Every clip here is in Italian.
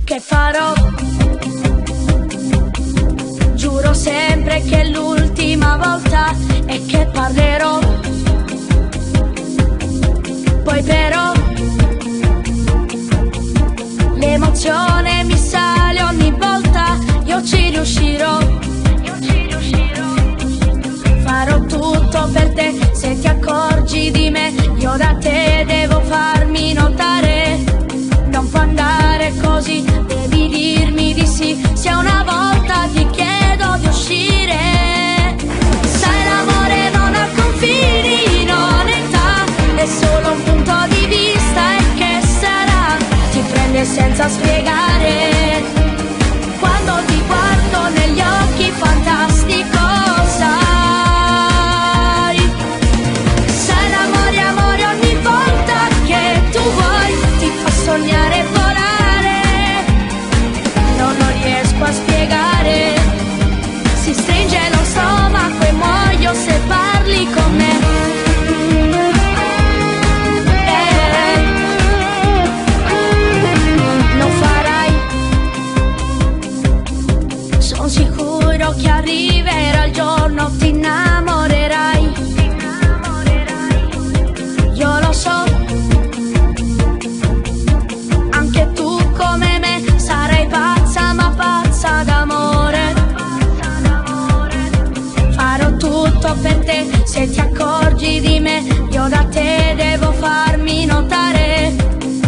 che farò. Giuro sempre che è l'ultima volta e che parlerò. Poi però l'emozione mi sale ogni volta, io ci riuscirò. Farò tutto per te, se ti accorgi di me, io da te devo farmi notare. Non può andare così, devi dirmi di sì, se una volta ti chiedo di uscire. Sai, l'amore non ha confini, non età, è solo un punto di vista e che sarà, ti prende senza spiegare. Quando ti guardo negli occhi fantastico sai. Sai, l'amore, amore, ogni volta che tu vuoi ti fa sognare e volare. Non lo riesco a spiegare, si stringe lo stomaco e muoio se parli con me. Lo farai, sono sicuro che arriverà il giorno, ti innamorerai. Io lo so, anche tu come me sarai pazza, ma pazza d'amore. Farò tutto per te, se ti accorgi di me, io da te devo farmi notare.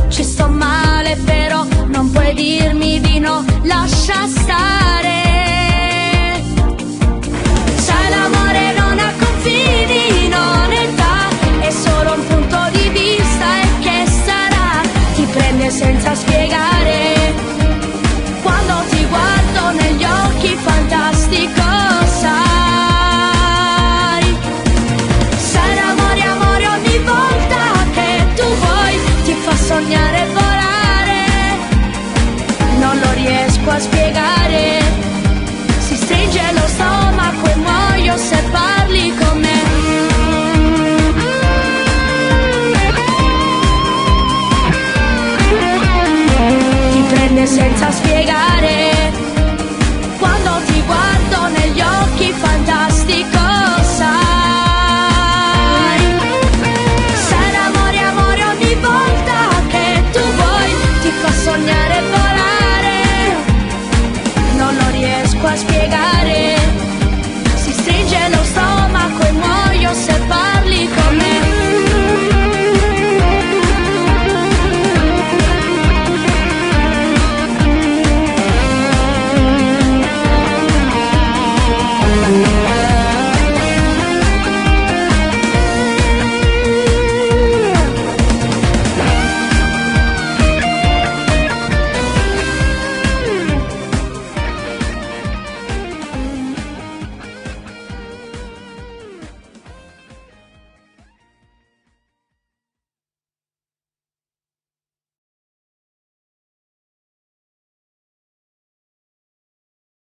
Ci sto male però non puoi dirmi di no, lascia stare. Sai, l'amore non ha confini, non età, è solo un punto di vista e che sarà, ti prende senza spiegare. Quando ti guardo negli occhi fantastico sai. Sai, l'amore, amore, ogni volta che tu vuoi ti fa sognare e volare. Non lo riesco a spiegare, si stringe lo stomaco e muoio se parli con me. Ti prende senza spiegare.